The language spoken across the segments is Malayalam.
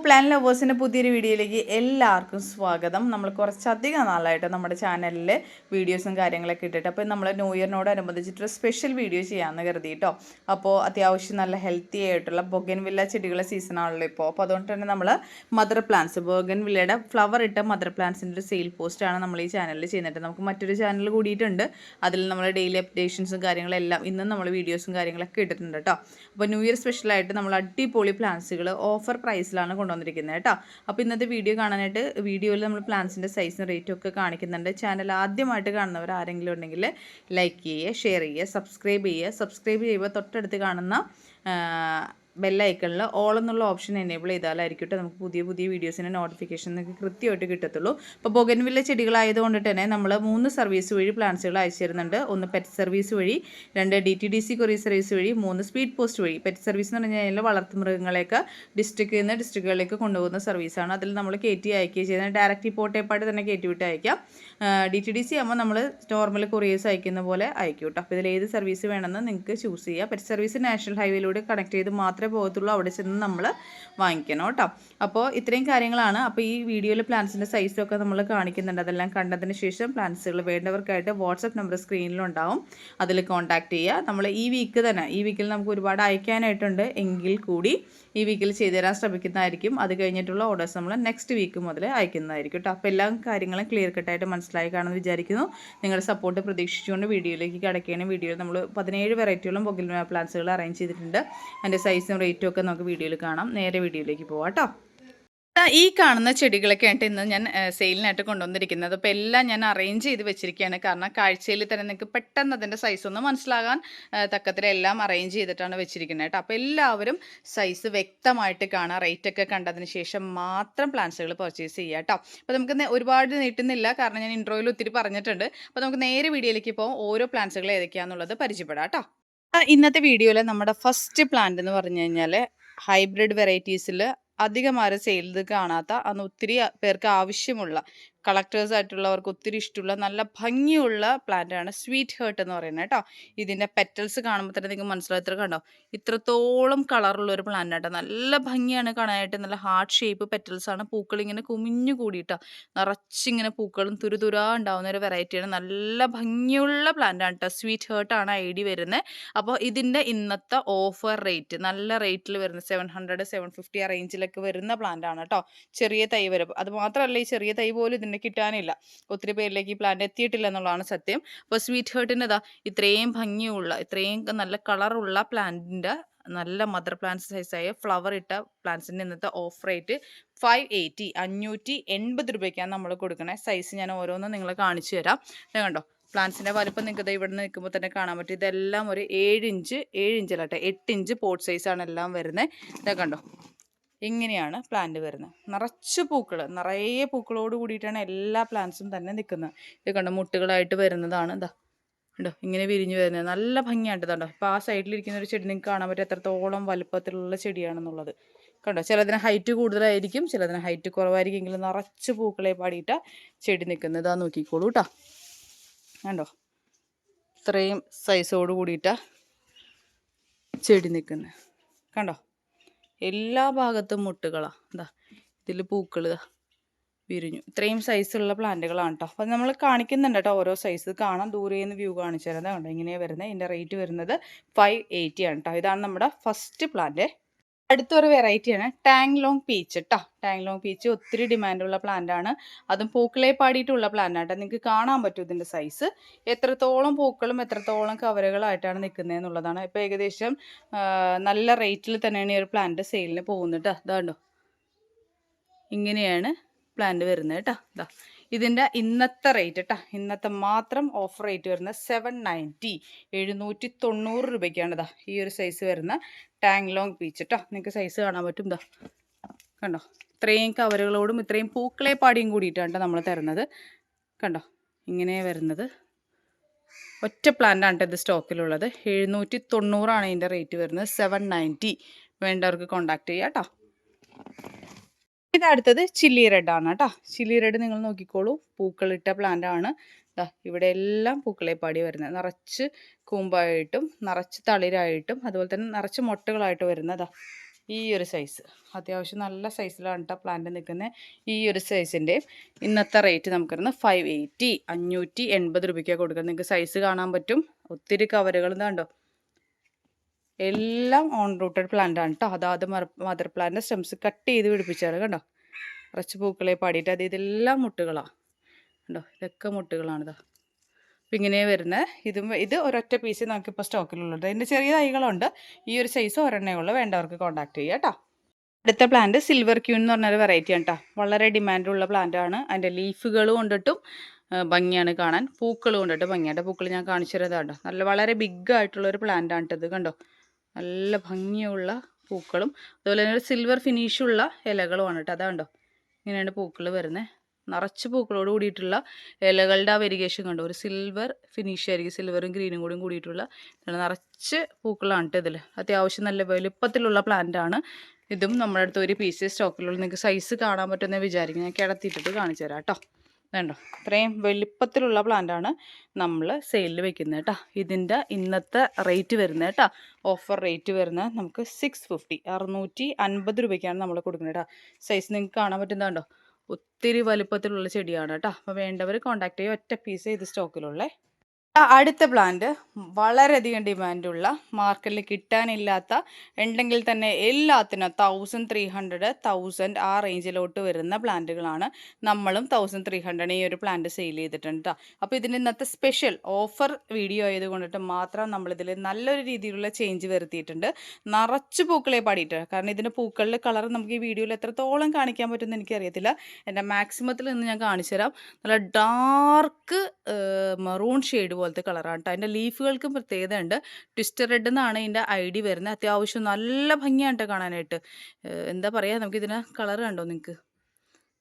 പ്ലാൻ ലവേഴ്സിൻ്റെ പുതിയൊരു വീഡിയോയിലേക്ക് എല്ലാവർക്കും സ്വാഗതം. നമ്മൾ കുറച്ചധികം നാളായിട്ട് നമ്മുടെ ചാനലിൽ വീഡിയോസും കാര്യങ്ങളൊക്കെ ഇട്ടിട്ട് അപ്പോൾ നമ്മൾ ന്യൂ ഇയറിനോടനുബന്ധിച്ചിട്ടൊരു സ്പെഷ്യൽ വീഡിയോ ചെയ്യാമെന്ന് കരുതി കേട്ടോ. അപ്പോൾ അത്യാവശ്യം നല്ല ഹെൽത്തി ആയിട്ടുള്ള ബൊഗൻവില്ല ചെടികളെ സീസണാണല്ലോ ഇപ്പോൾ. അപ്പോൾ അതുകൊണ്ട് തന്നെ നമ്മൾ മദർ പ്ലാന്റ്സ് ബൊഗൻവില്ലയുടെ ഫ്ലവർ ഇട്ട മദർ പ്ലാന്റ്സിൻ്റെ ഒരു സെയിൽ പോസ്റ്റാണ് നമ്മൾ ഈ ചാനലിൽ ചെയ്യുന്നത്. നമുക്ക് മറ്റൊരു ചാനൽ കൂടിയിട്ടുണ്ട്, അതിൽ നമ്മൾ ഡെയിലി അപ്ഡേഷൻസും കാര്യങ്ങളെല്ലാം ഇന്നും നമ്മൾ വീഡിയോസും കാര്യങ്ങളൊക്കെ ഇട്ടിട്ടുണ്ട് കേട്ടോ. അപ്പോൾ ന്യൂ ഇയർ സ്പെഷ്യലായിട്ട് നമ്മൾ അടിപൊളി പ്ലാന്റ്സുകൾ ഓഫർ പ്രൈസിലാണ് കൊണ്ടുവന്നിരിക്കുന്നത് കേട്ടോ. അപ്പോൾ ഇന്നത്തെ വീഡിയോ കാണാനായിട്ട് വീഡിയോയിൽ നമ്മൾ പ്ലാന്റ്സിൻ്റെ സൈസും റേറ്റും ഒക്കെ കാണിക്കുന്നുണ്ട്. ചാനൽ ആദ്യമായിട്ട് കാണുന്നവർ ആരെങ്കിലും ഉണ്ടെങ്കിൽ ലൈക്ക് ചെയ്യുക, ഷെയർ ചെയ്യുക, സബ്സ്ക്രൈബ് ചെയ്യുമ്പോൾ തൊട്ടടുത്ത് കാണുന്ന ബെല്ലൈക്കണിൽ ഓൾ എന്നുള്ള ഓപ്ഷൻ എനേബിൾ ചെയ്താലായിരിക്കും നമുക്ക് പുതിയ പുതിയ വീഡിയോസിൻ്റെ നോട്ടിഫിക്കേഷൻ നിങ്ങൾക്ക് കൃത്യമായിട്ട് കിട്ടത്തുള്ളൂ. അപ്പോൾ ബൊഗൻവില്ല ചെടികളായതുകൊണ്ട് തന്നെ നമ്മൾ 3 സർവീസ് വഴി പ്ലാന്റ്സുകൾ അയച്ചു തരുന്നുണ്ട്. 1 പെറ്റ് സർവീസ് വഴി, 2 DTDC കൊറിയർ സർവീസ് വഴി, 3 സ്പീഡ് പോസ്റ്റ് വഴി. പെറ്റ് സർവീസ് എന്ന് പറഞ്ഞു കഴിഞ്ഞാൽ വളർത്തുമൃഗങ്ങളെയൊക്കെ ഡിസ്ട്രിക്റ്റിൽ നിന്ന് ഡിസ്ട്രിക്റ്റുകളിലേക്ക് കൊണ്ടുപോകുന്ന സർവീസാണ്. അതിൽ നമ്മൾ കയറ്റി അയക്കുകയും ചെയ്യുന്നത് ഡയറക്റ്റ് പോട്ടേപ്പാട് തന്നെ കയറ്റി വിട്ട് അയക്കാം. DTDC ആകുമ്പോൾ നമ്മൾ നോർമൽ കൊറിയേഴ്സ് അയക്കുന്ന പോലെ അയക്കും കേട്ടോ. അപ്പോൾ ഇതിൽ ഏത് സർവീസ് വേണമെന്ന് നിങ്ങൾക്ക് ചൂസ് ചെയ്യാം. പെറ്റ് സർവീസ് നാഷണൽ ഹൈവേയിലൂടെ കണക്ട് ചെയ്ത് മാത്രമേ പോകത്തുള്ളൂ, അവിടെ ചെന്ന് നമ്മൾ വാങ്ങിക്കണം കേട്ടോ. അപ്പോൾ ഇത്രയും കാര്യങ്ങളാണ്. അപ്പോൾ ഈ വീഡിയോയിൽ പ്ലാന്റ്സിൻ്റെ സൈസൊക്കെ നമ്മൾ കാണിക്കുന്നുണ്ട്. അതെല്ലാം കണ്ടതിന് ശേഷം പ്ലാന്റ്സുകൾ വേണ്ടവർക്കായിട്ട് വാട്സപ്പ് നമ്പർ സ്ക്രീനിലുണ്ടാവും, അതിൽ കോൺടാക്ട് ചെയ്യുക. നമ്മൾ ഈ വീക്കിൽ നമുക്ക് ഒരുപാട് അയക്കാനായിട്ടുണ്ട് എങ്കിൽ കൂടി ഈ വീക്കിൽ ചെയ്തു തരാൻ ശ്രമിക്കുന്നതായിരിക്കും. അത് കഴിഞ്ഞിട്ടുള്ള ഓർഡേഴ്സ് നമ്മൾ നെക്സ്റ്റ് വീക്ക് മുതൽ അയക്കുന്നതായിരിക്കും കേട്ടോ. അപ്പോൾ എല്ലാ കാര്യങ്ങളും ക്ലിയർ കട്ടായിട്ട് മനസ്സിലായി കാണുമെന്ന് വിചാരിക്കുന്നു. നിങ്ങളുടെ സപ്പോർട്ട് പ്രതീക്ഷിച്ചുകൊണ്ട് വീഡിയോയിലേക്ക് കിടക്കുകയാണ്. വീഡിയോയിൽ നമ്മൾ 17 വെറൈറ്റിയോളം ബൊഗൻവില്ല പ്ലാന്റ്സുകൾ അറേഞ്ച് ചെയ്തിട്ടുണ്ട്. അതിൻ്റെ സൈസും റേറ്റും ഒക്കെ നമുക്ക് വീഡിയോയിൽ കാണാം. നേരെ വീഡിയോയിലേക്ക് പോവാം കേട്ടോ. ഈ കാണുന്ന ചെടികളൊക്കെ ആയിട്ട് ഇന്ന് ഞാൻ സെയിലിനായിട്ട് കൊണ്ടുവന്നിരിക്കുന്നത്. അപ്പോൾ എല്ലാം ഞാൻ അറേഞ്ച് ചെയ്ത് വെച്ചിരിക്കുകയാണ്. കാരണം കാഴ്ചയിൽ തന്നെ നിങ്ങൾക്ക് പെട്ടെന്ന് അതിൻ്റെ സൈസ് ഒന്ന് മനസ്സിലാകാൻ തക്കത്തിലെല്ലാം അറേഞ്ച് ചെയ്തിട്ടാണ് വെച്ചിരിക്കുന്നത് കേട്ടോ. അപ്പോൾ എല്ലാവരും സൈസ് വ്യക്തമായിട്ട് കാണാം. റേറ്റൊക്കെ കണ്ടതിന് ശേഷം മാത്രം പ്ലാന്റ്സുകൾ പർച്ചേസ് ചെയ്യുക കേട്ടോ. അപ്പോൾ നമുക്ക് ഒരുപാട് നീട്ടുന്നില്ല, കാരണം ഞാൻ ഇൻട്രോയിൽ ഒത്തിരി പറഞ്ഞിട്ടുണ്ട്. അപ്പോൾ നമുക്ക് നേരെ വീഡിയോയിലേക്ക് പോകാം. ഓരോ പ്ലാന്റ്സുകൾ ഏതൊക്കെയാണെന്നുള്ളത് പരിചയപ്പെടാം കേട്ടോ. ഇന്നത്തെ വീഡിയോയിൽ നമ്മുടെ ഫസ്റ്റ് പ്ലാന്റ് എന്ന് പറഞ്ഞു കഴിഞ്ഞാൽ ഹൈബ്രിഡ് വെറൈറ്റീസിൽ അധികം ആരും സെയിൽ കാണാത്ത, അന്ന് ഒത്തിരി പേർക്ക് ആവശ്യമുള്ള, കളക്ടേഴ്സ് ആയിട്ടുള്ളവർക്ക് ഒത്തിരി ഇഷ്ടമുള്ള നല്ല ഭംഗിയുള്ള പ്ലാന്റാണ് സ്വീറ്റ് ഹേർട്ട് എന്ന് പറയുന്നത് കേട്ടോ. ഇതിൻ്റെ പെറ്റൽസ് കാണുമ്പോൾ തന്നെ നിങ്ങൾക്ക് മനസ്സിലായി, ഇത്ര കണ്ടോ, ഇത്രത്തോളം കളറുള്ളൊരു പ്ലാന്റ് ആട്ടോ. നല്ല ഭംഗിയാണ് കാണാനായിട്ട്. നല്ല ഹാർട്ട് ഷേപ്പ് പെറ്റൽസാണ്. പൂക്കൾ ഇങ്ങനെ കുമിഞ്ഞു കൂടിയിട്ടോ, നിറച്ചിങ്ങനെ പൂക്കളും തുരുതുരാ ഉണ്ടാവുന്ന ഒരു വെറൈറ്റിയാണ്. നല്ല ഭംഗിയുള്ള പ്ലാന്റാണ് കേട്ടോ. സ്വീറ്റ് ഹേർട്ടാണ് ID വരുന്നത്. അപ്പോൾ ഇതിൻ്റെ ഇന്നത്തെ ഓഫർ റേറ്റ് നല്ല റേറ്റിൽ വരുന്ന 700, 750 ആ റേഞ്ചിലൊക്കെ വരുന്ന പ്ലാന്റ് ആണ് കേട്ടോ. ചെറിയ തൈ വരും. അത് മാത്രമല്ല, ഈ ചെറിയ തൈ പോലും ഇതിൻ്റെ കിട്ടാനില്ല. ഒത്തിരി പേരിലേക്ക് ഈ പ്ലാന്റ് എത്തിയിട്ടില്ല എന്നുള്ളതാണ് സത്യം. അപ്പോൾ സ്വീറ്റ് ഹേർട്ടിന് ഇത്രയും ഭംഗിയുള്ള, ഇത്രയും നല്ല കളറുള്ള പ്ലാന്റിൻ്റെ നല്ല മദർ പ്ലാന്റ്സ് സൈസായ ഫ്ലവർ ഇട്ട പ്ലാന്റ്സിൻ്റെ ഇന്നത്തെ ഓഫ് റേറ്റ് 580 രൂപയ്ക്കാണ് നമ്മൾ കൊടുക്കണേ. സൈസ് ഞാൻ ഓരോന്നും നിങ്ങളെ കാണിച്ചു തരാം. കണ്ടോ, പ്ലാന്റ്സിൻ്റെ വലുപ്പം നിങ്ങൾക്ക് ഇവിടെ നിന്ന് നിൽക്കുമ്പോൾ തന്നെ കാണാൻ പറ്റും. ഇതെല്ലാം ഒരു 7 ഇഞ്ചല്ലാട്ടെ 8 ഇഞ്ച് പോട്ട് സൈസാണ് എല്ലാം വരുന്നത്. ഇതൊക്കെ കണ്ടോ, ഇങ്ങനെയാണ് പ്ലാന്റ് വരുന്നത്. നിറച്ച് പൂക്കൾ, നിറയെ പൂക്കളോട് കൂടിയിട്ടാണ് എല്ലാ പ്ലാന്റ്സും തന്നെ നിൽക്കുന്നത്. ഇത് കണ്ടോ, മുട്ടുകളായിട്ട് വരുന്നതാണ്. ഇതാ കണ്ടോ, ഇങ്ങനെ വിരിഞ്ഞു വരുന്നത്. നല്ല ഭംഗിയായിട്ട് കണ്ടോ. ഇപ്പോൾ ആ സൈഡിലിരിക്കുന്ന ഒരു ചെടി നിങ്ങൾക്ക് കാണാൻ പറ്റും എത്രത്തോളം വലുപ്പത്തിലുള്ള ചെടിയാണെന്നുള്ളത്. കണ്ടോ, ചിലതിന് ഹൈറ്റ് കൂടുതലായിരിക്കും, ചിലതിന് ഹൈറ്റ് കുറവായിരിക്കും, എങ്കിലും നിറച്ച് പൂക്കളെ പാടിയിട്ടാണ് ചെടി നിൽക്കുന്നത്. ഇതാ നോക്കിക്കോളൂ കേട്ടോ. കണ്ടോ, ഇത്രയും സൈസോട് കൂടിയിട്ടാണ് ചെടി നിൽക്കുന്നത്. കണ്ടോ, എല്ലാ ഭാഗത്തും മുട്ടുകളാണ്. ഇതാ ഇതിൽ പൂക്കൾ വിരിഞ്ഞു. ഇത്രയും സൈസുള്ള പ്ലാന്റുകളാണ് കേട്ടോ. അപ്പോൾ നമ്മൾ കാണിക്കുന്നുണ്ട് കേട്ടോ ഓരോ സൈസ്. കാണാൻ ദൂരെ നിന്ന് വ്യൂ കാണിച്ചു തരാം. കണ്ടോ, ഇങ്ങനെയാണ് വരുന്നത്. ഇതിൻ്റെ റേറ്റ് വരുന്നത് 580 ആണ് കേട്ടോ. ഇതാണ് നമ്മുടെ ഫസ്റ്റ് പ്ലാന്റ്. അടുത്തൊരു വെറൈറ്റിയാണ് ടാങ് ലോങ് പീച്ച് കേട്ടോ. ടാങ് ലോങ് പീച്ച് ഒത്തിരി ഡിമാൻഡുള്ള പ്ലാന്റാണ്. അതും പൂക്കളെ പാടിയിട്ടുള്ള പ്ലാന്റ് ആട്ടോ. നിങ്ങൾക്ക് കാണാൻ പറ്റും ഇതിൻ്റെ സൈസ്. എത്രത്തോളം പൂക്കളും എത്രത്തോളം കവറുകളായിട്ടാണ് നിൽക്കുന്നത് എന്നുള്ളതാണ്. ഇപ്പോൾ ഏകദേശം നല്ല റേറ്റിൽ തന്നെയാണ് ഈ ഒരു പ്ലാന്റ് സെയിലിന് പോകുന്നത് കേട്ടോ. ഇതാണ്ടോ, ഇങ്ങനെയാണ് പ്ലാന്റ് വരുന്നത് കേട്ടോ. ഇതാ ഇതിൻ്റെ ഇന്നത്തെ റേറ്റ് കേട്ടോ. ഇന്നത്തെ മാത്രം ഓഫർ റേറ്റ് വരുന്നത് 790 രൂപയ്ക്കാണ്. ഇതാ ഈ ഒരു സൈസ് വരുന്ന ടാങ് ലോങ് പീച്ച് കേട്ടോ. നിങ്ങൾക്ക് സൈസ് കാണാൻ പറ്റും. ഇതാ കണ്ടോ, ഇത്രയും കവറുകളോടും ഇത്രയും പൂക്കളെ പാടിയും കൂടിയിട്ടാണ് നമ്മൾ തരുന്നത്. കണ്ടോ, ഇങ്ങനെ വരുന്നത്. ഒറ്റ പ്ലാന്റാണ് ഇത് സ്റ്റോക്കിലുള്ളത്. 790 ഇതിൻ്റെ റേറ്റ് വരുന്നത്. 790 വേണ്ടവർക്ക് കോണ്ടാക്ട് ചെയ്യാം കേട്ടോ. അടുത്തത് ചില്ലി റെഡ് ആണ് കേട്ടോ. ചില്ലി റെഡ് നിങ്ങൾ നോക്കിക്കോളൂ, പൂക്കളിട്ട പ്ലാന്റ് ആണ്. ഇവിടെ എല്ലാം പൂക്കളെ പാടി വരുന്നത്. നിറച്ച് കൂമ്പായിട്ടും നിറച്ച് തളിരായിട്ടും അതുപോലെ തന്നെ നിറച്ച് മൊട്ടുകളായിട്ട് വരുന്നതാ. ഈ ഒരു സൈസ് അത്യാവശ്യം നല്ല സൈസിലാണ് കേട്ടോ പ്ലാന്റ് നിൽക്കുന്നത്. ഈ ഒരു സൈസിൻ്റെ ഇന്നത്തെ റേറ്റ് നമുക്ക് വരുന്നത് 580 580 രൂപയ്ക്കാണ് കൊടുക്കുന്നത്. നിങ്ങൾക്ക് സൈസ് കാണാൻ പറ്റും. ഒത്തിരി കവറുകൾ കണ്ടോ, എല്ലാം ഓൺ റൂട്ടഡ് പ്ലാന്റ് ആണ് കേട്ടോ. അതായത് മദർ പ്ലാന്റ് സ്റ്റെംസ് കട്ട് ചെയ്ത് പിടിപ്പിച്ചാണ് കണ്ടോ. കുറച്ച് പൂക്കളെ പാടിയിട്ട് ഇതെല്ലാം മുട്ടുകളാണ് കണ്ടോ, ഇതൊക്കെ മുട്ടുകളാണിതാ. അപ്പം ഇങ്ങനെ വരുന്നത്. ഇത് ഒരൊറ്റ പീസ് നമുക്കിപ്പോൾ സ്റ്റോക്കിലുള്ളത്. അതിൻ്റെ ചെറിയ തൈകളുണ്ട്. ഈ ഒരു സൈസ് ഒരെണ്ണേ ഉള്ളൂ. വേണ്ടവർക്ക് കോൺടാക്ട് ചെയ്യുക കേട്ടോ. അടുത്ത പ്ലാന്റ് സിൽവർ ക്യൂൻ എന്ന് പറഞ്ഞൊരു വെറൈറ്റി ആണ് കേട്ടോ. വളരെ ഡിമാൻഡുള്ള പ്ലാന്റ് ആണ്. അതിൻ്റെ ലീഫുകൾ കൊണ്ടിട്ടും ഭംഗിയാണ് കാണാൻ, പൂക്കൾ കൊണ്ടിട്ട് ഭംഗിയായിട്ട്. പൂക്കൾ ഞാൻ കാണിച്ചു തരുന്നതാണ്. വളരെ ബിഗ് ആയിട്ടുള്ളൊരു പ്ലാന്റ് ആണ് ഇത് കണ്ടോ. നല്ല ഭംഗിയുള്ള പൂക്കളും അതുപോലെ തന്നെ ഒരു സിൽവർ ഫിനിഷുള്ള ഇലകളുമാണ് കേട്ടോ. അതാണ്ടോ ഇങ്ങനെയാണ് പൂക്കൾ വരുന്നത്. നിറച്ച് പൂക്കളോട് കൂടിയിട്ടുള്ള ഇലകളുടെ ആ വെരിഗേഷൻ കണ്ടോ, ഒരു സിൽവർ ഫിനിഷ് ആയിരിക്കും. സിൽവറും ഗ്രീനും കൂടിയും കൂടിയിട്ടുള്ള നിറച്ച് പൂക്കളാണ് കേട്ടോ ഇതിൽ. അത്യാവശ്യം നല്ല വലുപ്പത്തിലുള്ള പ്ലാന്റ് ആണ്. ഇതും നമ്മുടെ അടുത്ത് ഒരു പീസ് സ്റ്റോക്കിലുള്ള. നിങ്ങൾക്ക് സൈസ് കാണാൻ പറ്റുമെന്ന് വിചാരിക്കും. ഞാൻ കിടത്തിയിട്ടിട്ട് കാണിച്ചു തരാം കേട്ടോ. വേണ്ടോ, ഇത്രയും വലിപ്പത്തിലുള്ള പ്ലാന്റാണ് നമ്മൾ സെയിലിൽ വെക്കുന്നത് കേട്ടോ. ഇതിൻ്റെ ഇന്നത്തെ റേറ്റ് വരുന്നത് കേട്ടോ, ഓഫർ റേറ്റ് വരുന്നത് നമുക്ക് 650 650 രൂപയ്ക്കാണ് നമ്മൾ കൊടുക്കുന്നത് കേട്ടോ. സൈസ് നിങ്ങൾക്ക് കാണാൻ പറ്റുന്നതുണ്ടോ, ഒത്തിരി വലിപ്പത്തിലുള്ള ചെടിയാണ് കേട്ടോ. അപ്പോൾ വേണ്ടവർ കോൺടാക്ട് ചെയ്യുക. ഒറ്റ പീസ് ഇത് സ്റ്റോക്കിലുള്ളേ. അടുത്ത പ്ലാന്റ് വളരെയധികം ഡിമാൻഡുള്ള, മാർക്കറ്റിൽ കിട്ടാനില്ലാത്ത, ഉണ്ടെങ്കിൽ തന്നെ എല്ലാത്തിനും 1300 1000 ആ റേഞ്ചിലോട്ട് വരുന്ന പ്ലാന്റുകളാണ്. നമ്മളും 1300 ഈ ഒരു പ്ലാന്റ് സെയിൽ ചെയ്തിട്ടുണ്ട് കേട്ടോ. അപ്പോൾ ഇതിന് ഇന്നത്തെ സ്പെഷ്യൽ ഓഫർ വീഡിയോ ആയതുകൊണ്ടിട്ട് മാത്രം നമ്മളിതിൽ നല്ലൊരു രീതിയിലുള്ള ചേഞ്ച് വരുത്തിയിട്ടുണ്ട്. നിറച്ച് പൂക്കളെ പാടിയിട്ട്, കാരണം ഇതിൻ്റെ പൂക്കളുടെ കളർ നമുക്ക് ഈ വീഡിയോയിൽ എത്രത്തോളം കാണിക്കാൻ പറ്റുമെന്ന് എനിക്കറിയത്തില്ല. എൻ്റെ മാക്സിമത്തിൽ നിന്ന് ഞാൻ കാണിച്ചു തരാം. നല്ല ഡാർക്ക് മറൂൺ ഷെയ്ഡ് പോലത്തെ കളറാണ് കേട്ടോ. അതിൻ്റെ ലീഫുകൾക്കും പ്രത്യേകത ഉണ്ട്. ട്വിസ്റ്റർ റെഡ് എന്നാണ് ഇതിൻ്റെ ഐഡി വരുന്നത്. അത്യാവശ്യം നല്ല ഭംഗിയാണ് കേട്ടോ കാണാനായിട്ട്. എന്താ പറയുക, നമുക്കിതിന് കളർ കണ്ടോ നിങ്ങൾക്ക്,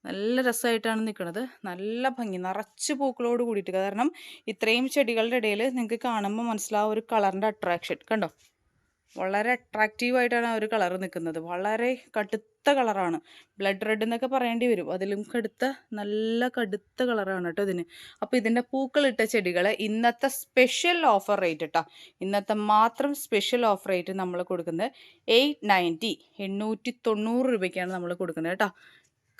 നല്ല രസമായിട്ടാണ് നിൽക്കുന്നത്. നല്ല ഭംഗി, നിറച്ച് പൂക്കളോട് കൂടിയിട്ട്. കാരണം ഇത്രയും ചെടികളുടെ ഇടയിൽ നിങ്ങൾക്ക് കാണുമ്പോൾ മനസ്സിലാവും ഒരു കളറിൻ്റെ അട്രാക്ഷൻ കണ്ടോ. വളരെ അട്രാക്റ്റീവായിട്ടാണ് ആ ഒരു കളർ നിൽക്കുന്നത്. വളരെ കടുത്ത കളറാണ്. ബ്ലഡ് റെഡ് എന്നൊക്കെ പറയേണ്ടി വരും. അതിലും നല്ല കടുത്ത കളറാണ് കേട്ടോ ഇതിന്. അപ്പോൾ ഇതിൻ്റെ പൂക്കളിട്ട ചെടികൾ ഇന്നത്തെ സ്പെഷ്യൽ ഓഫർ റേറ്റ് കേട്ടോ. ഇന്നത്തെ മാത്രം സ്പെഷ്യൽ ഓഫർ റേറ്റ് നമ്മൾ കൊടുക്കുന്നത് 890 890 രൂപയ്ക്കാണ് നമ്മൾ കൊടുക്കുന്നത് കേട്ടോ.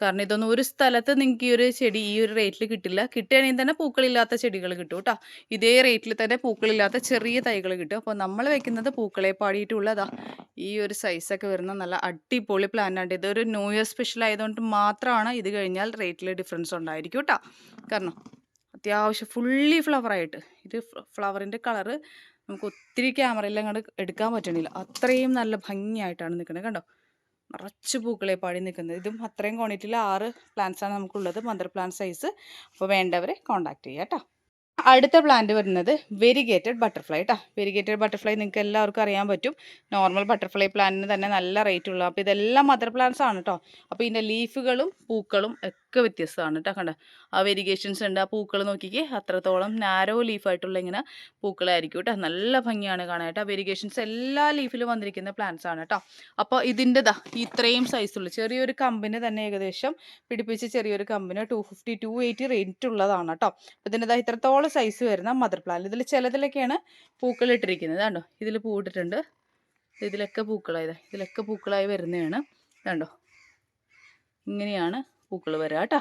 കാരണം ഇതൊന്നും ഒരു സ്ഥലത്ത് നിങ്ങൾക്ക് ഈ ഒരു ചെടി ഈ ഒരു റേറ്റിൽ കിട്ടില്ല. കിട്ടുകയാണെങ്കിൽ തന്നെ പൂക്കളില്ലാത്ത ചെടികൾ കിട്ടും കേട്ടോ. ഇതേ റേറ്റിൽ തന്നെ പൂക്കളില്ലാത്ത ചെറിയ തൈകൾ കിട്ടും. അപ്പോൾ നമ്മൾ വെക്കുന്നത് പൂക്കളെ പാടിയിട്ടുള്ളതാ ഈ ഒരു സൈസൊക്കെ വരുന്ന നല്ല അടിപൊളി പ്ലാന്റാണ്. ഇതൊരു ന്യൂ ഇയർ സ്പെഷ്യൽ ആയതുകൊണ്ട് മാത്രമാണ്. ഇത് കഴിഞ്ഞാൽ റേറ്റിൽ ഡിഫറൻസ് ഉണ്ടായിരിക്കും കേട്ടോ. കാരണം അത്യാവശ്യം ഫുള്ളി ഫ്ലവറായിട്ട്, ഇത് ഫ്ലവറിൻ്റെ കളറ് നമുക്ക് ഒത്തിരി ക്യാമറയിൽ അങ്ങോട്ട് എടുക്കാൻ പറ്റണില്ല. അത്രയും നല്ല ഭംഗിയായിട്ടാണ് നിൽക്കുന്നത് കണ്ടോ. നിറച്ച് പൂക്കളെ പാടി നിൽക്കുന്നത്. ഇതും അത്രയും ക്വാണ്ടിറ്റിയിൽ 6 പ്ലാന്റ്സാണ് നമുക്കുള്ളത്, മദർ പ്ലാന്റ് സൈസ്. അപ്പോൾ വേണ്ടവരെ കോൺടാക്ട് ചെയ്യാം കേട്ടോ. അടുത്ത പ്ലാന്റ് വരുന്നത് വെരിഗേറ്റഡ് ബട്ടർഫ്ലൈ കേട്ടോ. വെരിഗേറ്റഡ് ബട്ടർഫ്ലൈ നിങ്ങൾക്ക് എല്ലാവർക്കും അറിയാൻ പറ്റും. നോർമൽ ബട്ടർഫ്ലൈ പ്ലാന്റിന് തന്നെ നല്ല റേറ്റ് ഉള്ളത്. അപ്പോൾ ഇതെല്ലാം മദർ പ്ലാന്റ്സ് ആണ് കേട്ടോ. അപ്പോൾ ഇതിൻ്റെ ലീഫുകളും പൂക്കളും ഒക്കെ വ്യത്യസ്തമാണ് കേട്ടോ. കണ്ടോ, ആ വെരിഗേഷൻസ് ഉണ്ട്. ആ പൂക്കൾ നോക്കിക്കേ, അത്രത്തോളം നാരോ ലീഫായിട്ടുള്ള ഇങ്ങനെ പൂക്കളായിരിക്കും കേട്ടോ. നല്ല ഭംഗിയാണ് കാണാനായിട്ട്. ആ വെരിഗേഷൻസ് എല്ലാ ലീഫിലും വന്നിരിക്കുന്ന പ്ലാന്റ്സ് ആണ് കേട്ടോ. അപ്പോൾ ഇതിൻ്റെ ഇത്രയും സൈസുള്ള ചെറിയൊരു കമ്പിന് തന്നെ ഏകദേശം പിടിപ്പിച്ച് ചെറിയൊരു കമ്പിന് 250 280 റേറ്റ് ഉള്ളതാണ് കേട്ടോ. അപ്പോൾ ഇതിൻ്റെ ഇത്രത്തോളം സൈസ് വരുന്ന മദർ പ്ലാന്റ്. ഇതിൽ ചിലതിലൊക്കെയാണ് പൂക്കൾ ഇട്ടിരിക്കുന്നത് കണ്ടോ. ഇതിൽ പൂവിട്ടിട്ടുണ്ട്. ഇതിലൊക്കെ പൂക്കളായി വരുന്നതാണ് കണ്ടോ. ഇങ്ങനെയാണ് പൂക്കൾ വരിക കേട്ടോ.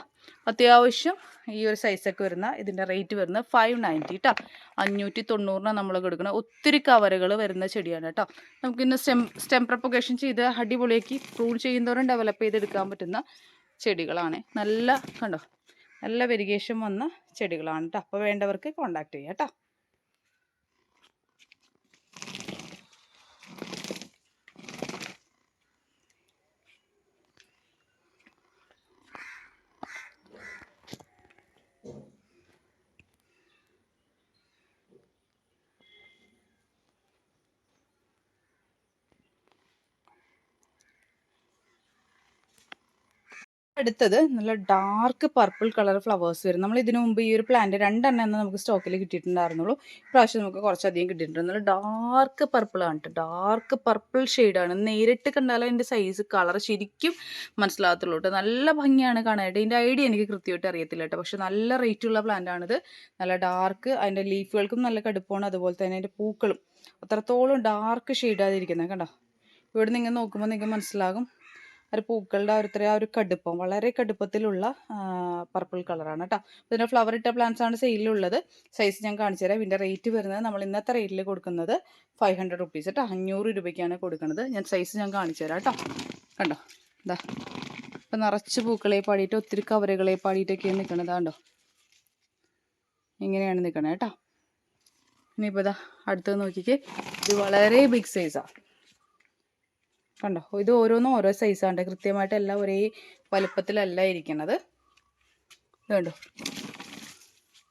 അത്യാവശ്യം ഈ ഒരു സൈസൊക്കെ വരുന്ന ഇതിൻ്റെ റേറ്റ് വരുന്നത് 590 കേട്ടോ. 590 നമ്മൾ കൊടുക്കുന്നത്. ഒത്തിരി കവറുകൾ വരുന്ന ചെടിയാണ് കേട്ടോ. നമുക്കിന്ന് സ്റ്റെം പ്രൊപ്പഗേഷൻ ചെയ്ത് അടിപൊളിയാക്കി പ്രൂൺ ചെയ്യുന്നതോറും ഡെവലപ്പ് ചെയ്തെടുക്കാൻ പറ്റുന്ന ചെടികളാണ്. നല്ല കണ്ടോ, നല്ല വെരിഗേഷൻ വന്ന ചെടികളാണ് കേട്ടോ. അപ്പോൾ വേണ്ടവർക്ക് കോൺടാക്ട് ചെയ്യാം കേട്ടോ. അടുത്തത് നല്ല ഡാർക്ക് പർപ്പിൾ കളർ ഫ്ലവേഴ്സ് വരും. നമ്മൾ ഇതിനു മുമ്പ് ഈ ഒരു പ്ലാന്റ് 2 എണ്ണം നമുക്ക് സ്റ്റോക്കിൽ കിട്ടിയിട്ടുണ്ടായിരുന്നുള്ളൂ. ഇപ്രാവശ്യം നമുക്ക് കുറച്ചധികം കിട്ടിയിട്ടുണ്ട്. നല്ല ഡാർക്ക് പർപ്പിളാണ് കേട്ടോ. ഡാർക്ക് പർപ്പിൾ ഷെയ്ഡാണ്. നേരിട്ട് കണ്ടാലും അതിൻ്റെ സൈസ് കളർ ശരിക്കും മനസ്സിലാകത്തുള്ളൂ കേട്ടോ. നല്ല ഭംഗിയാണ് കാണാനായിട്ട്. ഇതിൻ്റെ ഐഡിയ എനിക്ക് കൃത്യമായിട്ട് അറിയത്തില്ല കേട്ടോ. പക്ഷെ നല്ല റേറ്റുള്ള പ്ലാന്റാണിത്. നല്ല ഡാർക്ക്, അതിൻ്റെ ലീഫുകൾക്കും നല്ല കടുപ്പമാണ്. അതുപോലെ തന്നെ അതിൻ്റെ പൂക്കളും അത്രത്തോളം ഡാർക്ക് ഷെയ്ഡാതിരിക്കുന്നത് കണ്ടോ. ഇവിടെ നിങ്ങൾ നോക്കുമ്പോൾ നിങ്ങൾക്ക് മനസ്സിലാകും ഒരു പൂക്കളുടെ ആ ഒരു കടുപ്പം, വളരെ കടുപ്പത്തിലുള്ള പർപ്പിൾ കളറാണ് കേട്ടോ. ഇതിൻ്റെ ഫ്ലവർ ഇട്ട പ്ലാന്റ്സ് ആണ് സെയിലുള്ളത്. സൈസ് ഞാൻ കാണിച്ചു തരാം. ഇതിൻ്റെ റേറ്റ് വരുന്നത് നമ്മൾ ഇന്നത്തെ റേറ്റിൽ കൊടുക്കുന്നത് 500 റുപ്പീസ് കേട്ടോ. 500 രൂപയ്ക്കാണ് കൊടുക്കുന്നത്. സൈസ് ഞാൻ കാണിച്ചു തരാം കേട്ടോ. കണ്ടോ, ഇതാ ഇപ്പം നിറച്ച് പൂക്കളെ പാടിയിട്ട് ഒത്തിരി കവറുകളെ പാടിയിട്ടൊക്കെയാണ് നിൽക്കണത്. കണ്ടോ, ഇങ്ങനെയാണ് നിൽക്കണത് കേട്ടോ. ഇനിയിപ്പോൾ ഇതാ അടുത്തത് നോക്കിക്കേ, ഇത് വളരെ ബിഗ് സൈസാണ്. കണ്ടോ, ഇത് ഓരോന്നും ഓരോ സൈസാണ്. കൃത്യമായിട്ട് എല്ലാം ഒരേ വലുപ്പത്തിലല്ല ഇരിക്കുന്നത്. കണ്ടോ,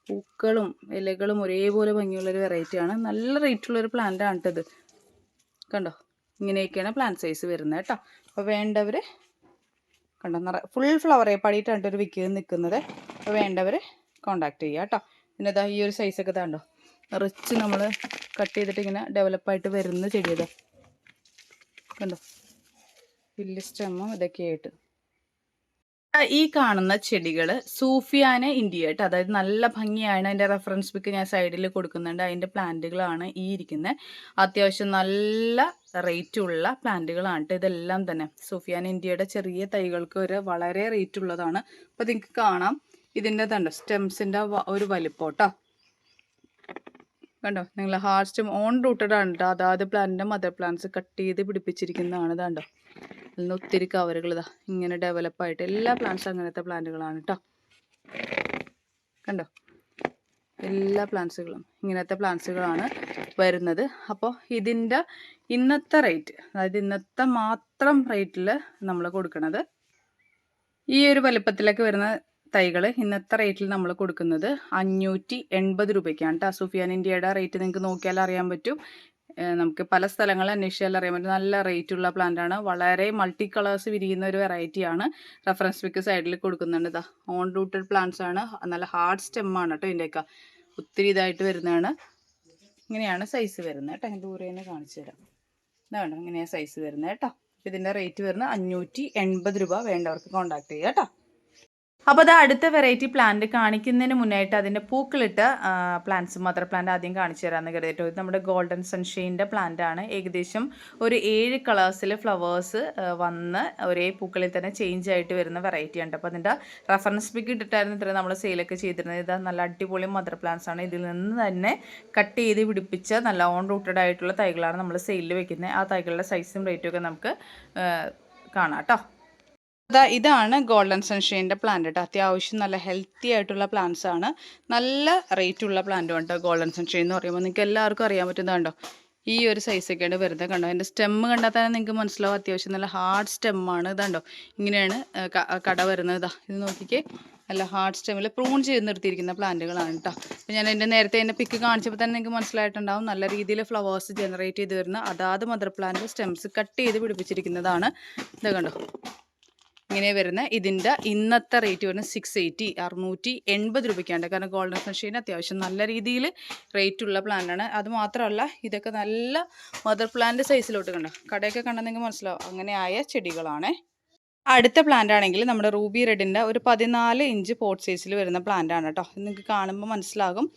പൂക്കളും ഇലകളും ഒരേപോലെ ഭംഗിയുള്ളൊരു വെറൈറ്റിയാണ്. നല്ല റേറ്റുള്ളൊരു പ്ലാന്റാണ് കേട്ടോ ഇത്. കണ്ടോ, ഇങ്ങനെയൊക്കെയാണ് പ്ലാന്റ് സൈസ് വരുന്നത് കേട്ടോ. അപ്പോൾ വേണ്ടവർ കണ്ടോ, ഫുൾ ഫ്ലവറെ പാടിയിട്ടാണ് ഒരു വിൽക്കുക നിൽക്കുന്നത്. അപ്പോൾ വേണ്ടവർ കോണ്ടാക്ട് ചെയ്യുക കേട്ടോ. പിന്നെ ഇതാ ഈ ഒരു സൈസൊക്കെ ഇതാണ്ടോ, നിറച്ച് നമ്മൾ കട്ട് ചെയ്തിട്ട് ഇങ്ങനെ ഡെവലപ്പായിട്ട് വരുന്ന ചെടിയതാ. കണ്ടോ, വലിയ സ്റ്റെമ്മും ഇതൊക്കെ ആയിട്ട്. ഈ കാണുന്ന ചെടികൾ സൂഫിയാന ഇന്ത്യ, അതായത് നല്ല ഭംഗിയാണ്. അതിൻ്റെ റെഫറൻസ് ബുക്ക് ഞാൻ സൈഡിൽ കൊടുക്കുന്നുണ്ട്. അതിൻ്റെ പ്ലാന്റുകളാണ് ഈ ഇരിക്കുന്നത്. അത്യാവശ്യം നല്ല റേറ്റുള്ള പ്ലാന്റുകളാണ് ഇതെല്ലാം തന്നെ. സൂഫിയാന ഇന്ത്യയുടെ ചെറിയ തൈകൾക്ക് വളരെ റേറ്റ് ഉള്ളതാണ്. അപ്പോൾ നിങ്ങൾക്ക് കാണാം ഇതിൻ്റെ തണ്ടോ സ്റ്റെംസിൻ്റെ ഒരു വലിപ്പം കേട്ടോ. കണ്ടോ, നിങ്ങൾ ഹാർഡ് സ്റ്റെം ഓൺ റൂട്ടഡ് ആണ് കേട്ടോ. അതാത് പ്ലാന്റിൻ്റെ മദർ പ്ലാന്റ്സ് കട്ട് ചെയ്ത് പിടിപ്പിച്ചിരിക്കുന്നതാണ്. ഇതാണ്ടോ, അതിൽ നിന്ന് ഒത്തിരി കവറുകൾ ഇതാ ഇങ്ങനെ ഡെവലപ്പായിട്ട് എല്ലാ പ്ലാന്റ്സും അങ്ങനത്തെ പ്ലാന്റുകളാണ് കേട്ടോ. കണ്ടോ, എല്ലാ പ്ലാന്റ്സുകളും ഇങ്ങനത്തെ പ്ലാന്റ്സുകളാണ് വരുന്നത്. അപ്പോൾ ഇതിൻ്റെ ഇന്നത്തെ റേറ്റ്, അതായത് ഇന്നത്തെ മാത്രം റേറ്റിൽ നമ്മൾ കൊടുക്കുന്നത് ഈ ഒരു വലുപ്പത്തിലൊക്കെ വരുന്ന തൈകൾ ഇന്നത്തെ റേറ്റിൽ നമ്മൾ കൊടുക്കുന്നത് 580 രൂപയ്ക്കാണ് കേട്ടോ. സൂഫിയാൻ ഇന്ത്യയുടെ റേറ്റ് നിങ്ങൾക്ക് നോക്കിയാൽ അറിയാൻ പറ്റും. നമുക്ക് പല സ്ഥലങ്ങളിൽ അന്വേഷിച്ചാൽ അറിയാൻ പറ്റും. നല്ല റേറ്റുള്ള പ്ലാന്റാണ്. വളരെ മൾട്ടി കളേഴ്സ് വിരിയുന്ന ഒരു വെറൈറ്റിയാണ്. റെഫറൻസ് പിക്ക് സൈഡിൽ കൊടുക്കുന്നുണ്ട്. ഇതാ ഓൺ റൂട്ടഡ് പ്ലാന്റ്സ് ആണ്. നല്ല ഹാർഡ് സ്റ്റെമ്മാണ് കേട്ടോ. ഇതിൻ്റെയൊക്കെ ഒത്തിരി ഇതായിട്ട് വരുന്നതാണ്. ഇങ്ങനെയാണ് സൈസ് വരുന്നത് കേട്ടോ. ദൂരെ തന്നെ കാണിച്ചു തരാം. ഇതാണ് ഇങ്ങനെയാണ് സൈസ് വരുന്നത് കേട്ടോ. ഇതിൻ്റെ റേറ്റ് വരുന്നത് 580 രൂപ. വേണ്ടവർക്ക് കോൺടാക്ട് ചെയ്യുക കേട്ടോ. അപ്പോൾ അത് അടുത്ത വെറൈറ്റി പ്ലാന്റ് കാണിക്കുന്നതിന് മുന്നായിട്ട് അതിൻ്റെ പൂക്കളിട്ട പ്ലാന്റ്സ്, മദർ പ്ലാന്റ് ആദ്യം കാണിച്ചു തരാമെന്ന് കരുതിട്ടോ. ഇത് നമ്മുടെ ഗോൾഡൻ സൺഷൈൻ്റെ പ്ലാന്റ് ആണ്. ഏകദേശം ഒരു 7 കളേഴ്സിൽ ഫ്ലവേഴ്സ് വന്ന് ഒരേ പൂക്കളിൽ തന്നെ ചേഞ്ച് ആയിട്ട് വരുന്ന വെറൈറ്റി ഉണ്ട്. അപ്പോൾ അതിൻ്റെ റെഫറൻസ് പിക്ക് ഇട്ടിട്ടായിരുന്നു ഇത്ര നമ്മൾ സെയിലൊക്കെ ചെയ്തിരുന്നത്. ഇത് നല്ല അടിപൊളി മദർ പ്ലാന്റ്സ് ആണ്. ഇതിൽ നിന്ന് തന്നെ കട്ട് ചെയ്ത് പിടിപ്പിച്ച നല്ല ഓൺ റൂട്ടഡ് ആയിട്ടുള്ള തൈകളാണ് നമ്മൾ സെയിലിൽ വെക്കുന്നത്. ആ തൈകളുടെ സൈസും റേറ്റും ഒക്കെ നമുക്ക് കാണാം കേട്ടോ. ഇതാണ് ഗോൾഡൻ സൺഷൈൻ്റെ പ്ലാന്റ് കേട്ടോ. അത്യാവശ്യം നല്ല ഹെൽത്തി ആയിട്ടുള്ള പ്ലാന്റ്സ് ആണ്. നല്ല റേറ്റുള്ള പ്ലാന്റും ഉണ്ട് ഗോൾഡൻ സൺഷൈൻ എന്ന് പറയുമ്പോൾ. നിങ്ങൾക്ക് എല്ലാവർക്കും അറിയാൻ പറ്റുന്നതുണ്ടോ, ഈ ഒരു സൈസൊക്കെയാണ് വരുന്നത്. കണ്ടോ, അതിൻ്റെ സ്റ്റെമ്മ് കണ്ടാൽ തന്നെ നിങ്ങൾക്ക് മനസ്സിലാവും. അത്യാവശ്യം നല്ല ഹാർഡ് സ്റ്റെമ്മാണ്. ഇതുണ്ടോ, ഇങ്ങനെയാണ് കട വരുന്നത്. ഇതാ ഇത് നോക്കിക്കേ, നല്ല ഹാർഡ് സ്റ്റെമ്മിൽ പ്രൂൺ ചെയ്ത് നിർത്തിയിരിക്കുന്ന പ്ലാന്റുകളാണ് കേട്ടോ. അപ്പോൾ ഞാൻ എൻ്റെ നേരത്തെ എൻ്റെ പിക്ക് കാണിച്ചപ്പോൾ തന്നെ നിങ്ങൾക്ക് മനസ്സിലായിട്ടുണ്ടാവും. നല്ല രീതിയിൽ ഫ്ലവേഴ്സ് ജനറേറ്റ് ചെയ്ത് വരുന്ന അതാത് മദർ പ്ലാന്റ് സ്റ്റെംസ് കട്ട് ചെയ്ത് പിടിപ്പിച്ചിരിക്കുന്നതാണ്. ഇത് കണ്ടോ, ഇങ്ങനെ വരുന്ന ഇതിൻ്റെ ഇന്നത്തെ റേറ്റ് വരുന്നത് 680 രൂപയ്ക്കാണ്. കാരണം ഗോൾഡൻ സൺഷൈൻ അത്യാവശ്യം നല്ല രീതിയിൽ റേറ്റുള്ള പ്ലാന്റാണ്. അത് മാത്രമല്ല ഇതൊക്കെ നല്ല മദർ പ്ലാന്റ് സൈസിലോട്ട് കണ്ടോ, കടയൊക്കെ കണ്ടാൽ നിങ്ങൾക്ക് മനസ്സിലാവും. അങ്ങനെ ആയ ചെടികളാണ്. അടുത്ത പ്ലാന്റ് ആണെങ്കിൽ നമ്മുടെ റൂബി റെഡിൻ്റെ ഒരു 14 ഇഞ്ച് പോട്ട് സൈസിൽ വരുന്ന പ്ലാന്റ് ആണ് കേട്ടോ. നിങ്ങൾക്ക് കാണുമ്പോൾ മനസ്സിലാകും.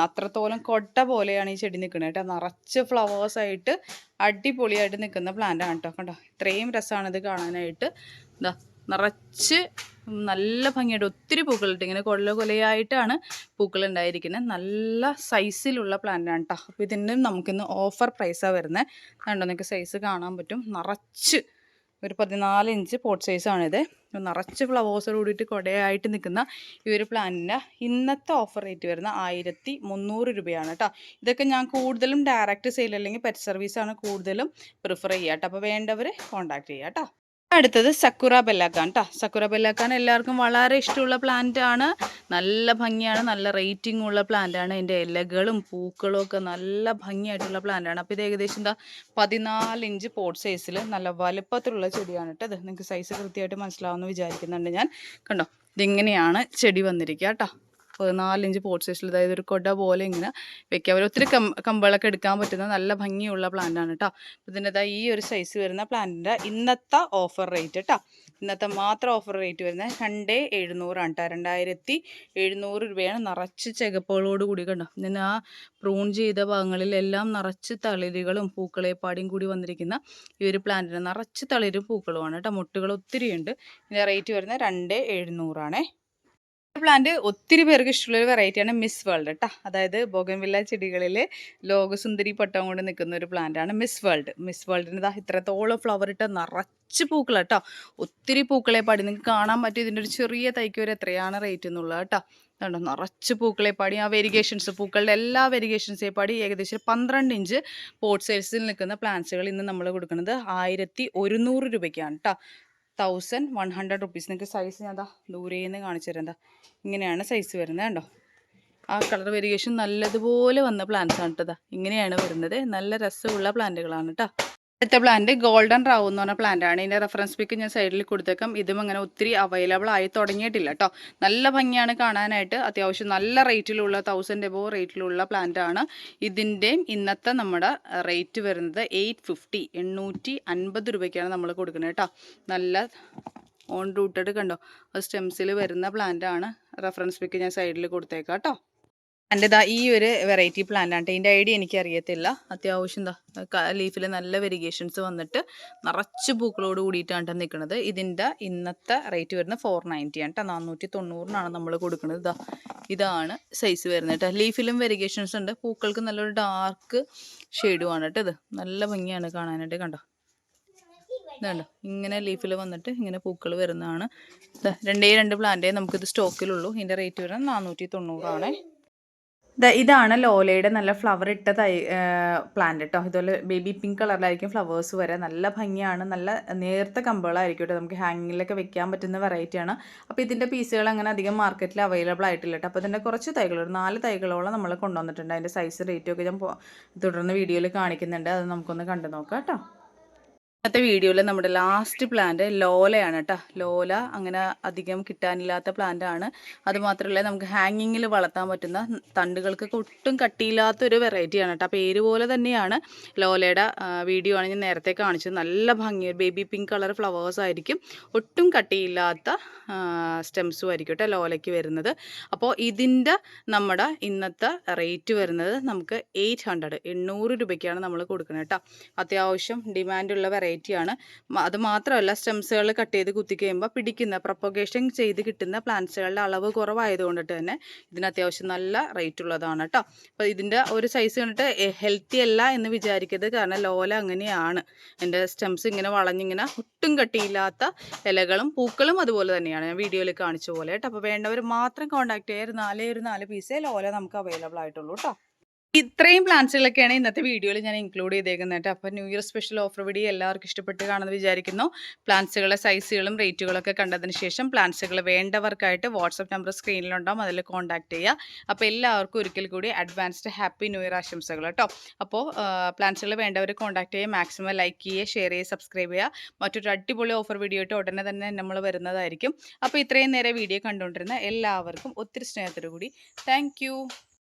അത്രത്തോളം കൊട്ട പോലെയാണ് ഈ ചെടി നിൽക്കുന്നത് കേട്ടോ. നിറച്ച് ഫ്ലവേഴ്സായിട്ട് അടിപൊളിയായിട്ട് നിൽക്കുന്ന പ്ലാന്റ് ആണ് കേട്ടോ. കണ്ടോ, ഇത്രയും രസമാണിത് കാണാനായിട്ട്. എന്താ നിറച്ച് നല്ല ഭംഗിയായിട്ട് ഒത്തിരി പൂക്കളിട്ട് ഇങ്ങനെ കൊലയായിട്ടാണ് പൂക്കൾ ഉണ്ടായിരിക്കുന്നത്. നല്ല സൈസിലുള്ള പ്ലാന്റാണ് കേട്ടോ. അപ്പോൾ ഇതിന് നമുക്കിന്ന് ഓഫർ പ്രൈസാണ് വരുന്നത്. കണ്ടോ, നിങ്ങൾക്ക് സൈസ് കാണാൻ പറ്റും. നിറച്ച് ഒരു 14 ഇഞ്ച് പോട്ട് സൈസാണിത്. നിറച്ച് ഫ്ലവേഴ്സോട് കൂടിയിട്ട് കൊടയായിട്ട് നിൽക്കുന്ന ഈ ഒരു പ്ലാന്റിൻ്റെ ഇന്നത്തെ ഓഫർ റേറ്റ് വരുന്ന 1300 രൂപയാണ് കേട്ടോ. ഇതൊക്കെ ഞാൻ കൂടുതലും ഡയറക്റ്റ് സെയിൽ അല്ലെങ്കിൽ പെറ്റ് സർവീസാണ് കൂടുതലും പ്രിഫർ ചെയ്യുക കേട്ടോ. അപ്പോൾ വേണ്ടവർ കോൺടാക്ട് ചെയ്യുക കേട്ടോ. അടുത്തത് സക്കുറ ബെല്ലാക്കാണ് കേട്ടോ. സക്കുറ ബെല്ലാക്കാൻ എല്ലാവർക്കും വളരെ ഇഷ്ടമുള്ള പ്ലാന്റ് ആണ്. നല്ല ഭംഗിയാണ്, നല്ല റേറ്റിംഗ് ഉള്ള പ്ലാന്റ് ആണ്. അതിൻ്റെ ഇലകളും പൂക്കളും ഒക്കെ നല്ല ഭംഗിയായിട്ടുള്ള പ്ലാന്റ് ആണ്. അപ്പോൾ ഇത് ഏകദേശം 14 ഇഞ്ച് പോട്ട് സൈസിൽ നല്ല വലുപ്പത്തിലുള്ള ചെടിയാണ് കേട്ടോ. ഇത് നിങ്ങൾക്ക് സൈസ് കൃത്യമായിട്ട് മനസ്സിലാവുമെന്ന് വിചാരിക്കുന്നുണ്ട് ഞാൻ. കണ്ടോ, ഇതിങ്ങനെയാണ് ചെടി വന്നിരിക്കുക കേട്ടോ. 14 ഇഞ്ച് പോട്ട് സൈസിൽ, അതായത് ഒരു കൊട പോലെ ഇങ്ങനെ വെക്കാം. അവർ ഒത്തിരി കമ്പുകളൊക്കെ എടുക്കാൻ പറ്റുന്ന നല്ല ഭംഗിയുള്ള പ്ലാന്റാണ് കേട്ടോ. ഇതിൻ്റെ ഈ ഒരു സൈസ് വരുന്ന പ്ലാന്റിൻ്റെ ഇന്നത്തെ ഓഫർ റേറ്റ് കേട്ടോ ഇന്നത്തെ മാത്രം ഓഫർ റേറ്റ് വരുന്നത് 2700 കേട്ടോ. 2700 രൂപയാണ്. നിറച്ച് ചെകപ്പുകളോട് കൂടി കണ്ടോ. ഇതിന് ആ പ്രൂൺ ചെയ്ത ഭാഗങ്ങളിലെല്ലാം നിറച്ച് തളിരുകളും പൂക്കളേപ്പാടിയും കൂടി വന്നിരിക്കുന്ന ഈ ഒരു പ്ലാന്റിന് നിറച്ച് തളിരും പൂക്കളുമാണ് കേട്ടോ. മുട്ടുകൾ ഒത്തിരിയുണ്ട്. ഇതിൻ്റെ റേറ്റ് വരുന്നത് 2700 ആണേ. പ്ലാന്റ് ഒത്തിരി പേർക്ക് ഇഷ്ടമുള്ളൊരു വെറൈറ്റിയാണ് മിസ് വേൾഡ് കേട്ടോ. അതായത് ബോഗൻവില്ല ചെടികളിൽ ലോകസുന്ദരി പട്ടം കൊണ്ട് നിൽക്കുന്ന ഒരു പ്ലാന്റാണ് മിസ് വേൾഡ്. മിസ് വേൾഡിന് ഇതാ ഇത്രത്തോളം ഫ്ലവർ ഇട്ട നിറച്ച് പൂക്കൾ കേട്ടോ. ഒത്തിരി പൂക്കളെ പാടി നിങ്ങൾക്ക് കാണാൻ പറ്റും. ഇതിൻ്റെ ഒരു ചെറിയ തൈക്ക് ഒരു എത്രയാണ് റേറ്റ് എന്നുള്ളത് കേട്ടോ. അതുകൊണ്ട് നിറച്ച് പൂക്കളെ പാടി ആ വെരിഗേഷൻസ് പൂക്കളുടെ എല്ലാ വെരിഗേഷൻസെ പാടി ഏകദേശം 12 ഇഞ്ച് പോട്ട് സൈസിൽ നിൽക്കുന്ന പ്ലാന്റ്സുകൾ ഇന്ന് നമ്മൾ കൊടുക്കുന്നത് 1100 രൂപയ്ക്കാണ് കേട്ടോ. 1100 റുപ്പീസ്. നിങ്ങൾക്ക് സൈസ് ഞാൻ ദൂരേന്ന് കാണിച്ചു തരാം. എന്താ ഇങ്ങനെയാണ് സൈസ് വരുന്നത് കണ്ടോ. ആ കളർ വേരിയേഷൻ നല്ലതുപോലെ വന്ന പ്ലാന്റ്സ് ആണ് കേട്ടോ. ഇങ്ങനെയാണ് വരുന്നത്. നല്ല രസമുള്ള പ്ലാന്റുകളാണ് കേട്ടോ. അടുത്ത പ്ലാന്റ് ഗോൾഡൻ റാവു എന്ന് പറഞ്ഞ പ്ലാന്റ് ആണ്. ഇതിൻ്റെ റെഫറൻസ് പിക്ക് ഞാൻ സൈഡിൽ കൊടുത്തേക്കാം. ഇതും അങ്ങനെ ഒത്തിരി അവൈലബിൾ ആയി തുടങ്ങിയിട്ടില്ല കേട്ടോ. നല്ല ഭംഗിയാണ് കാണാനായിട്ട്. അത്യാവശ്യം നല്ല റേറ്റിലുള്ള 1000 എബോ റേറ്റിലുള്ള പ്ലാന്റ് ആണ്. ഇതിൻ്റെ ഇന്നത്തെ നമ്മുടെ റേറ്റ് വരുന്നത് 850 രൂപയ്ക്കാണ് നമ്മൾ കൊടുക്കുന്നത് കേട്ടോ. നല്ല ഓൺ റൂട്ടഡ് കണ്ടോ സ്റ്റെംസിൽ വരുന്ന പ്ലാന്റ് ആണ്. റെഫറൻസ് പിക്ക് ഞാൻ സൈഡിൽ കൊടുത്തേക്കാം കേട്ടോ. എൻ്റെ ഈ ഒരു വെറൈറ്റി പ്ലാന്റ് ആണ്. ഇതിൻ്റെ ഐഡിയ എനിക്കറിയത്തില്ല. അത്യാവശ്യം ലീഫിൽ നല്ല വെരിഗേഷൻസ് വന്നിട്ട് നിറച്ച് പൂക്കളോട് കൂടിയിട്ടാണ് നിൽക്കുന്നത്. ഇതിൻ്റെ ഇന്നത്തെ റേറ്റ് വരുന്നത് 490 ആണ് കേട്ടോ. 490 നമ്മൾ കൊടുക്കുന്നത്. ഇതാണ് സൈസ് വരുന്നത് കേട്ടോ. ലീഫിലും വെരിഗേഷൻസ് ഉണ്ട്. പൂക്കൾക്ക് നല്ലൊരു ഡാർക്ക് ഷെയ്ഡുമാണ് കേട്ടോ. ഇത് നല്ല ഭംഗിയാണ് കാണാനായിട്ട് കണ്ടോ. ഇതുണ്ടോ ഇങ്ങനെ ലീഫിൽ വന്നിട്ട് ഇങ്ങനെ പൂക്കൾ വരുന്നതാണ്. 2 പ്ലാന്റേ നമുക്കിത് സ്റ്റോക്കിലുള്ളൂ. ഇതിൻ്റെ റേറ്റ് വരുന്നത് 490 ആണേ. ഇതാണ് ലോലയുടെ നല്ല ഫ്ലവർ ഇട്ട പ്ലാന്റ് കേട്ടോ. ഇതുപോലെ ബേബി പിങ്ക് കളറിലായിരിക്കും ഫ്ലവേഴ്സ് വരെ. നല്ല ഭംഗിയാണ്. നല്ല നേർത്ത കമ്പുകളായിരിക്കും കേട്ടോ. നമുക്ക് ഹാങ്ങിങ്ങിലൊക്കെ വെക്കാൻ പറ്റുന്ന വെറൈറ്റിയാണ്. അപ്പോൾ ഇതിൻ്റെ പീസുകൾ അങ്ങനെ അധികം മാർക്കറ്റിൽ അവൈലബിൾ ആയിട്ടില്ല കേട്ടോ. അപ്പോൾ ഇതിൻ്റെ കുറച്ച് തൈകൾ ഒരു 4 തൈകളോളം നമ്മൾ കൊണ്ടുവന്നിട്ടുണ്ട്. അതിൻ്റെ സൈസ് റേറ്റും ഒക്കെ ഞാൻ തുടർന്ന് വീഡിയോയിൽ കാണിക്കുന്നുണ്ട്. അത് നമുക്കൊന്ന് കണ്ടു നോക്കാം കേട്ടോ. ഇന്നത്തെ വീഡിയോയിൽ നമ്മുടെ ലാസ്റ്റ് പ്ലാന്റ് ലോലയാണ് കേട്ടോ. ലോല അങ്ങനെ അധികം കിട്ടാനില്ലാത്ത പ്ലാന്റ് ആണ്. അതുമാത്രമല്ല നമുക്ക് ഹാങ്ങിങ്ങിൽ വളർത്താൻ പറ്റുന്ന തണ്ടുകൾക്കൊക്കെ ഒട്ടും കട്ടിയില്ലാത്തൊരു വെറൈറ്റിയാണ് കേട്ടോ. പേര് പോലെ തന്നെയാണ്. ലോലയുടെ വീഡിയോ ആണ് ഞാൻ നേരത്തെ കാണിച്ചത്. നല്ല ഭംഗി ബേബി പിങ്ക് കളർ ഫ്ലവേഴ്സ് ആയിരിക്കും. ഒട്ടും കട്ടിയില്ലാത്ത സ്റ്റെംസും ആയിരിക്കും കേട്ടോ ലോലയ്ക്ക് വരുന്നത്. അപ്പോൾ ഇതിൻ്റെ നമ്മുടെ ഇന്നത്തെ റേറ്റ് വരുന്നത് നമുക്ക് 800 രൂപയ്ക്കാണ് നമ്മൾ കൊടുക്കുന്നത് കേട്ടോ. അത്യാവശ്യം ഡിമാൻഡുള്ള വെറൈറ്റിയാണ്. അത് മാത്രമല്ല സ്റ്റെംസുകൾ കട്ട് ചെയ്ത് കുത്തി കഴിയുമ്പോൾ പിടിക്കുന്ന പ്രൊപ്പഗേഷൻ ചെയ്ത് കിട്ടുന്ന പ്ലാന്റ്സുകളുടെ അളവ് കുറവായതുകൊണ്ടിട്ട് തന്നെ ഇതിന് അത്യാവശ്യം നല്ല റേറ്റ് ഉള്ളതാണ് കേട്ടോ. അപ്പോൾ ഇതിൻ്റെ ഒരു സൈസ് കണ്ടിട്ട് ഹെൽത്തി അല്ല എന്ന് വിചാരിക്കരുത്. കാരണം ലോല അങ്ങനെയാണ്. എൻ്റെ സ്റ്റെംസ് ഇങ്ങനെ വളഞ്ഞിങ്ങനെ ഒട്ടും കട്ടിയില്ലാത്ത ഇലകളും പൂക്കളും അതുപോലെ തന്നെയാണ് ഞാൻ വീഡിയോയിൽ കാണിച്ച പോലെ കേട്ടോ. അപ്പോൾ വേണ്ടവർ മാത്രം കോൺടാക്ട് ചെയ്യുക. ഒരു 4 പീസേ ലോല നമുക്ക് അവൈലബിൾ ആയിട്ടുള്ളൂ കേട്ടോ. ഇത്രയും പ്ലാന്റ്സുകളൊക്കെയാണ് ഇന്നത്തെ വീഡിയോയിൽ ഞാൻ ഇൻക്ലൂഡ് ചെയ്തേക്കുന്നത് കേട്ടോ. അപ്പോൾ new year special offer video എല്ലാവർക്കും ഇഷ്ടപ്പെട്ട് കാണുമെന്ന് വിചാരിക്കുന്നു. പ്ലാന്റ്സുകളുടെ സൈസുകളും റേറ്റുകളൊക്കെ കണ്ടതിന് ശേഷം പ്ലാന്റ്സുകൾ വേണ്ടവർക്കായിട്ട് വാട്സപ്പ് നമ്പർ സ്ക്രീനിലുണ്ടാവും. അതിൽ കോൺടാക്ട് ചെയ്യുക. അപ്പോൾ എല്ലാവർക്കും ഒരിക്കൽ കൂടി അഡ്വാൻസ്ഡ് ഹാപ്പി ന്യൂ ഇയർ ആശംസകൾ കേട്ടോ. അപ്പോൾ പ്ലാന്റ്സുകൾ വേണ്ടവർ കോൺടാക്ട് ചെയ്യുക. മാക്സിമം ലൈക്ക് ചെയ്യുക, ഷെയർ ചെയ്യുക, സബ്സ്ക്രൈബ് ചെയ്യുക. മറ്റൊരു അടിപൊളി ഓഫർ വീഡിയോ ആയിട്ട് ഉടനെ തന്നെ നമ്മൾ വരുന്നതായിരിക്കും. അപ്പോൾ ഇത്രയും നേരം വീഡിയോ കണ്ടുകൊണ്ടിരുന്ന എല്ലാവർക്കും ഒത്തിരി സ്നേഹത്തോടു കൂടി താങ്ക് യു.